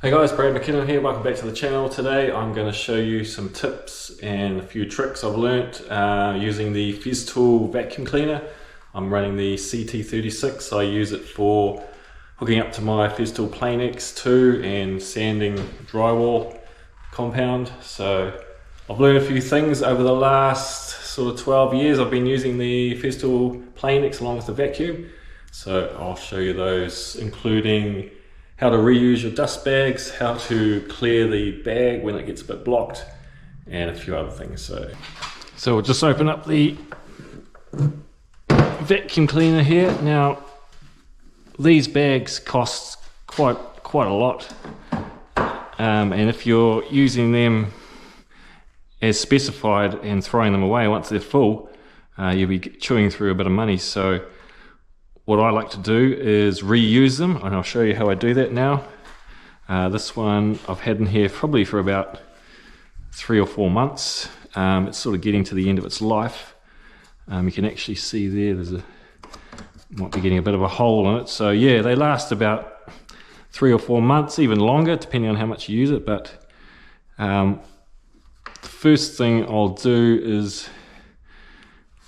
Hey guys, bradamckinnon here, welcome back to the channel. Today I'm going to show you some tips and a few tricks I've learnt using the Festool vacuum cleaner. I'm running the CT36, I use it for hooking up to my Festool Plane X2 and sanding drywall compound. So I've learned a few things over the last sort of 12 years. I've been using the Festool Plane X along with the vacuum. So I'll show you those, including how to reuse your dust bags, how to clear the bag when it gets a bit blocked, and a few other things. So we'll just open up the vacuum cleaner here. Now these bags cost quite a lot, and if you're using them as specified and throwing them away once they're full, you'll be chewing through a bit of money. So what I like to do is reuse them, and I'll show you how I do that now. This one I've had in here probably for about 3 or 4 months. It's sort of getting to the end of its life. You can actually see there, might be getting a bit of a hole in it. So yeah, they last about 3 or 4 months, even longer, depending on how much you use it. But the first thing I'll do is,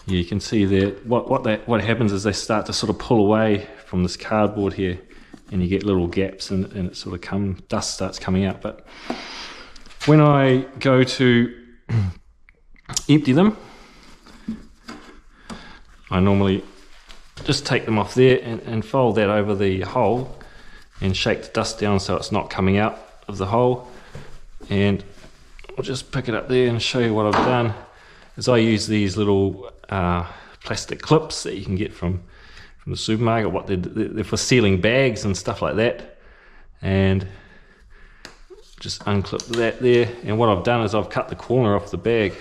you can see there, what happens is they start to sort of pull away from this cardboard here, and you get little gaps, and it sort of dust starts coming out. But when I go to empty them, I normally just take them off there and fold that over the hole and shake the dust down so it's not coming out of the hole. And I'll just pick it up there and show you what I've done. Is I use these little plastic clips that you can get from the supermarket. They're for sealing bags and stuff like that, and just unclip that there. And what I've done is I've cut the corner off the bag,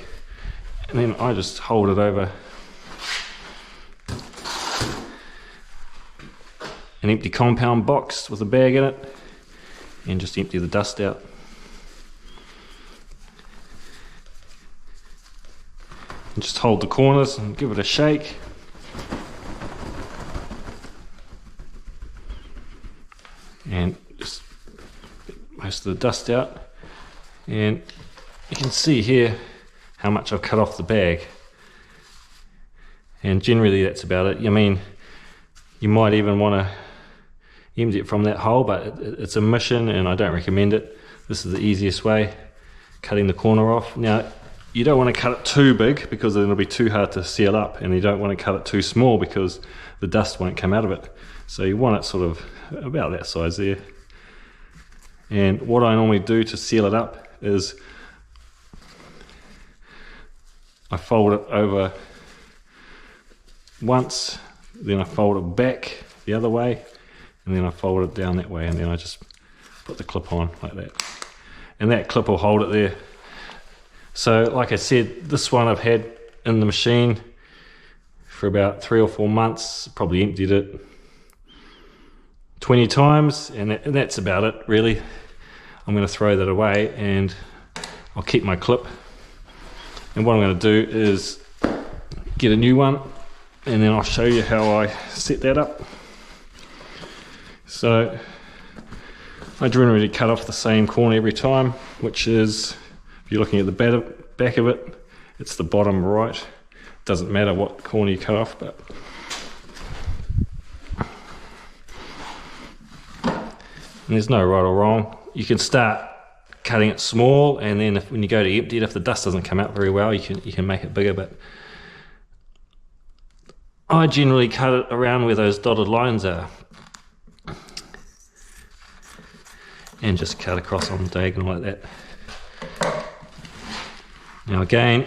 and then I just hold it over an empty compound box with a bag in it and just empty the dust out. And just hold the corners and give it a shake. And just get most of the dust out. And you can see here how much I've cut off the bag. And generally that's about it. I mean, you might even want to empty it from that hole, but it's a mission and I don't recommend it. This is the easiest way, cutting the corner off. Now, you don't want to cut it too big because then it'll be too hard to seal up, and you don't want to cut it too small because the dust won't come out of it. So you want it sort of about that size there. And what I normally do to seal it up is I fold it over once, then I fold it back the other way, and then I fold it down that way, and then I just put the clip on like that. And that clip will hold it there. So like I said, this one I've had in the machine for about 3 or 4 months, probably emptied it 20 times, and that's about it really. I'm going to throw that away and I'll keep my clip. And what I'm going to do is get a new one, and then I'll show you how I set that up. So I generally cut off the same corner every time, which is, if you're looking at the back of it, it's the bottom right. Doesn't matter what corner you cut off, but and there's no right or wrong. You can start cutting it small, and then when you go to empty it, if the dust doesn't come out very well, you can make it bigger. But I generally cut it around where those dotted lines are, and just cut across on the diagonal like that. Now again,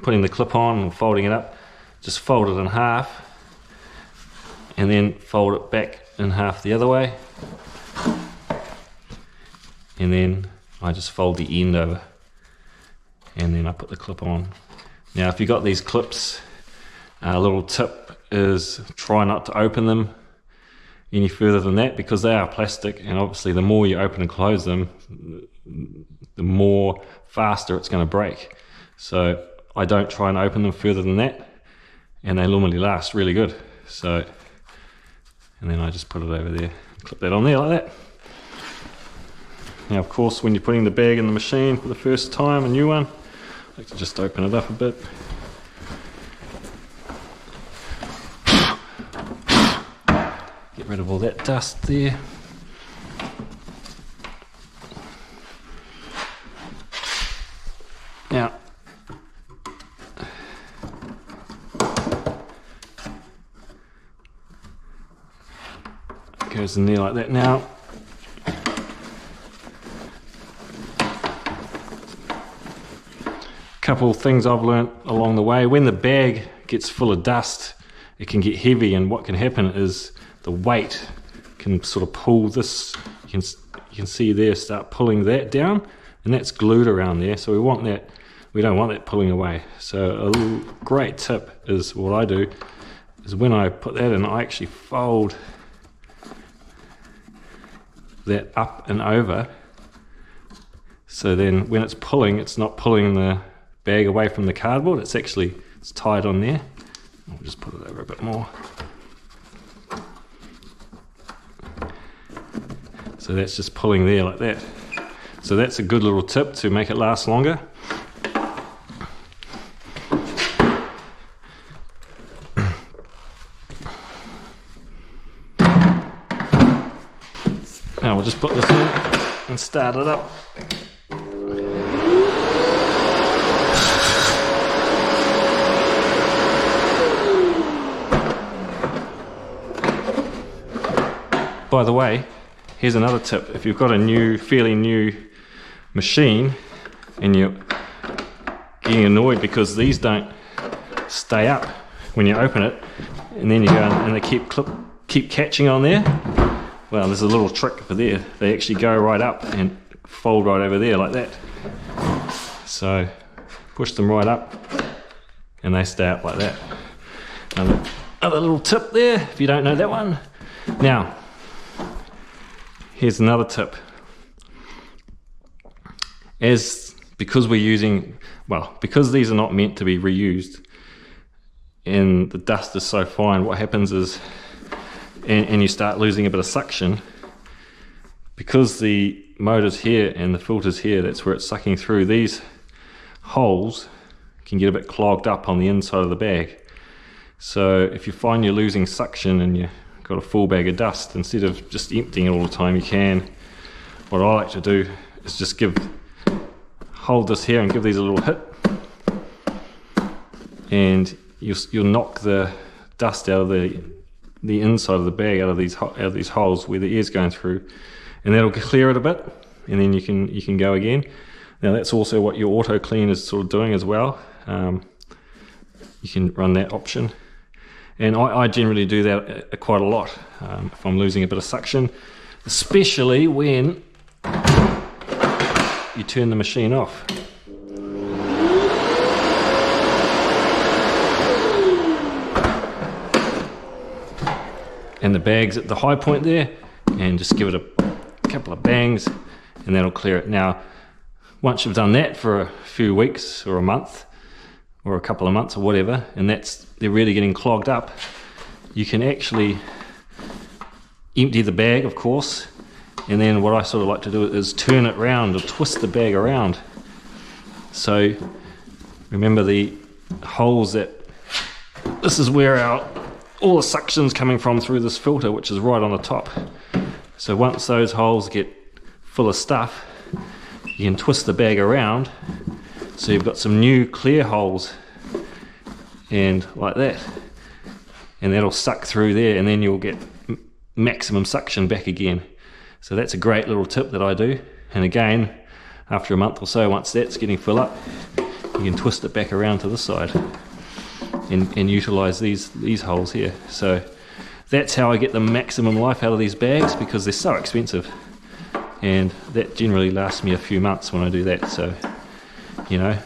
putting the clip on and folding it up, just fold it in half and then fold it back in half the other way, and then I just fold the end over and then I put the clip on. Now if you've got these clips, a little tip is try not to open them any further than that, because they are plastic, and obviously the more you open and close them, the more faster it's going to break. So I don't try and open them further than that, and they normally last really good. So, and then I just put it over there, clip that on there like that. Now of course when you're putting the bag in the machine for the first time, a new one, I like to just open it up a bit. Get rid of all that dust there. Now, it goes in there like that. Now, a couple of things I've learnt along the way. When the bag gets full of dust, it can get heavy, and what can happen is the weight can sort of pull this. You can see there, start pulling that down, and that's glued around there. So we want that. We don't want that pulling away. So a little great tip is what I do is when I put that in, I actually fold that up and over. So then when it's pulling, it's not pulling the bag away from the cardboard. It's tied on there. I'll just put it over a bit more. So that's just pulling there like that. So that's a good little tip to make it last longer. Now we'll just put this in and start it up. By the way, here's another tip. If you've got a fairly new machine and you're getting annoyed because these don't stay up when you open it, and then you go and they keep catching on there, well, there's a little trick for there. They actually go right up and fold right over there like that. So push them right up and they stay up like that. Another little tip there if you don't know that one. Now, here's another tip. Because these are not meant to be reused and the dust is so fine, what happens is, and you start losing a bit of suction, because the motor's here and the filter's here, that's where it's sucking through. These holes can get a bit clogged up on the inside of the bag. So if you find you're losing suction and you've got a full bag of dust, instead of just emptying it all the time, you can. What I like to do is just hold this here and give these a little hit, and you'll knock the dust out of the inside of the bag, out of these holes where the air's going through, and that'll clear it a bit, and then you can go again. Now that's also what your auto clean is sort of doing as well. You can run that option, and I generally do that quite a lot if I'm losing a bit of suction, especially when you turn the machine off. And the bag's at the high point there, and just give it a couple of bangs and that'll clear it. Now once you've done that for a few weeks or a month or a couple of months or whatever, and they're really getting clogged up, you can actually empty the bag, of course, and then what I sort of like to do is turn it round or twist the bag around. So remember the holes this is where all the suction's coming from through this filter, which is right on the top. So once those holes get full of stuff, you can twist the bag around so you've got some new clear holes, and like that, and that'll suck through there, and then you'll get maximum suction back again. So that's a great little tip that I do. And again, after a month or so, once that's getting full up, you can twist it back around to this side and utilize these holes here. So that's how I get the maximum life out of these bags, because they're so expensive, and that generally lasts me a few months when I do that. So, you know,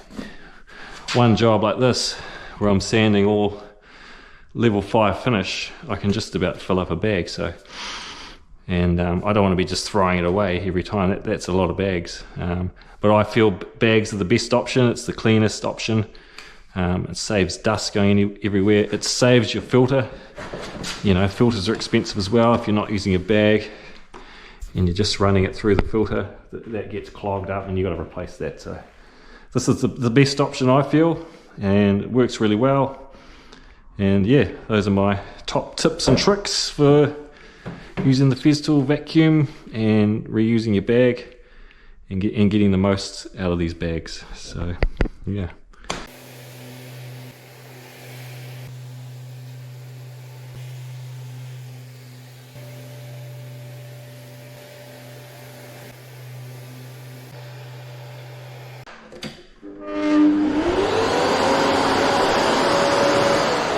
one job like this where I'm sanding all level 5 finish, I can just about fill up a bag. So, and I don't want to be just throwing it away every time. That's a lot of bags, but I feel bags are the best option. It's the cleanest option. It saves dust going everywhere. It saves your filter. You know, filters are expensive as well if you're not using a bag, and you're just running it through the filter, that gets clogged up and you've got to replace that. So this is the best option, I feel, and it works really well. And yeah, those are my top tips and tricks for using the Festool vacuum and reusing your bag and getting the most out of these bags. So yeah.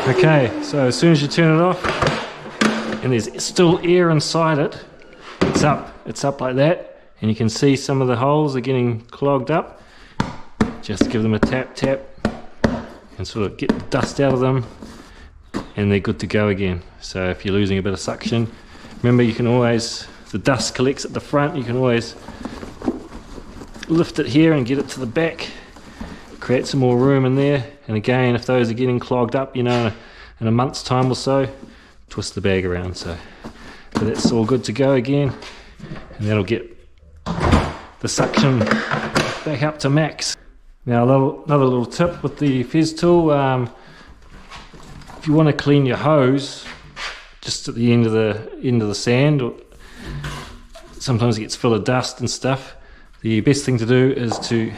Okay, so as soon as you turn it off and there's still air inside it, it's up like that, and you can see some of the holes are getting clogged up. Just give them a tap and sort of get the dust out of them, and they're good to go again. So if you're losing a bit of suction, remember you can always, the dust collects at the front, you can always lift it here and get it to the back, create some more room in there. And again, if those are getting clogged up, you know, in a month's time or so, twist the bag around. So that's all good to go again, and that'll get the suction back up to max. Now another little tip with the Festool, if you want to clean your hose just at the end of the sand, or sometimes it gets full of dust and stuff, the best thing to do is to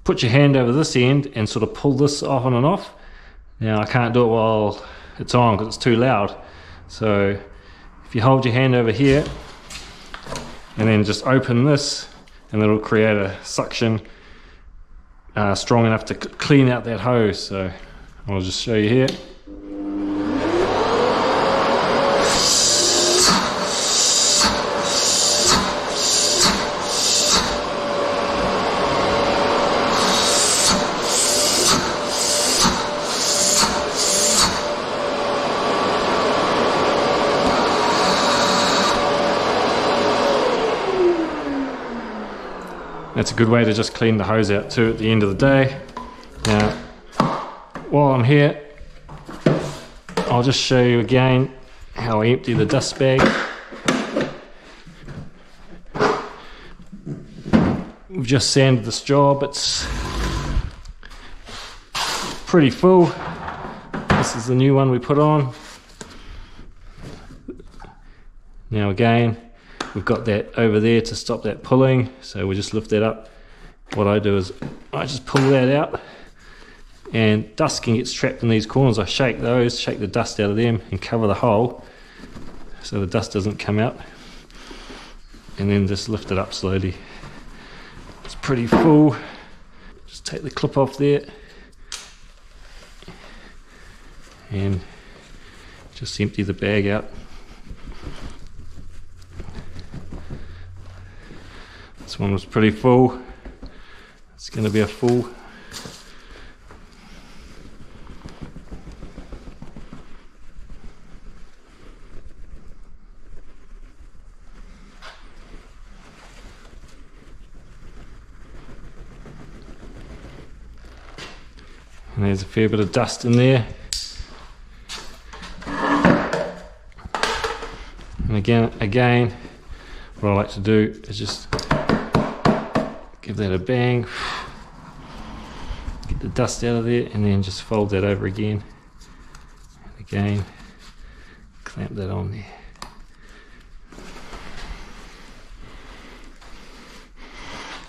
put your hand over this end and sort of pull this on and off. Now I can't do it while it's on because it's too loud, so if you hold your hand over here and then just open this, and it'll create a suction strong enough to clean out that hose. So I'll just show you here. That's a good way to just clean the hose out too at the end of the day. Now, while I'm here, I'll just show you again how I empty the dust bag. We've just sanded this job, it's pretty full. This is the new one we put on. Now again, we've got that over there to stop that pulling, so we just lift that up. What I do is I just pull that out, and dust can get trapped in these corners. I shake those, shake the dust out of them and cover the hole so the dust doesn't come out, and then just lift it up slowly. It's pretty full. Just take the clip off there and just empty the bag out. This one was pretty full. It's going to be a full. And there's a fair bit of dust in there. And again, what I like to do is just give that a bang, get the dust out of there, and then just fold that over again. And again, clamp that on there.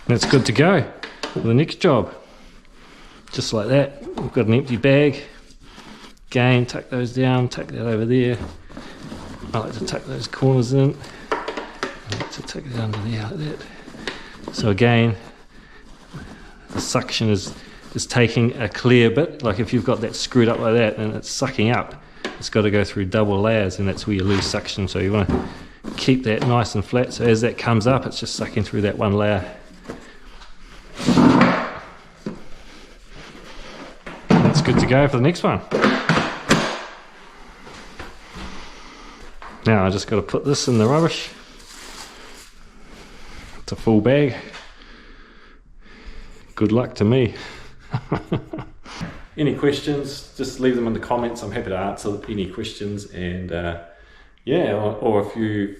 And it's good to go for the next job. Just like that, we've got an empty bag. Again, tuck those down, tuck that over there. I like to tuck those corners in. I like to tuck it under there like that. So again, the suction is taking a clear bit. Like if you've got that screwed up like that and it's sucking up, it's got to go through double layers, and that's where you lose suction. So you want to keep that nice and flat, so as that comes up, it's just sucking through that one layer. That's good to go for the next one. Now I just got to put this in the rubbish. It's a full bag. Good luck to me. Any questions, just leave them in the comments. I'm happy to answer any questions, and yeah, or if you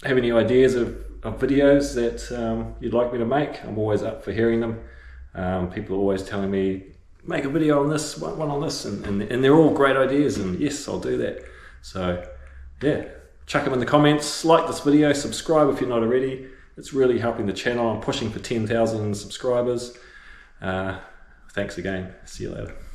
have any ideas of videos that you'd like me to make, I'm always up for hearing them. People are always telling me, make a video on this, one on this, and they're all great ideas, and yes, I'll do that. So yeah, chuck them in the comments, like this video, subscribe if you're not already. It's really helping the channel. I'm pushing for 10,000 subscribers. Thanks again. See you later.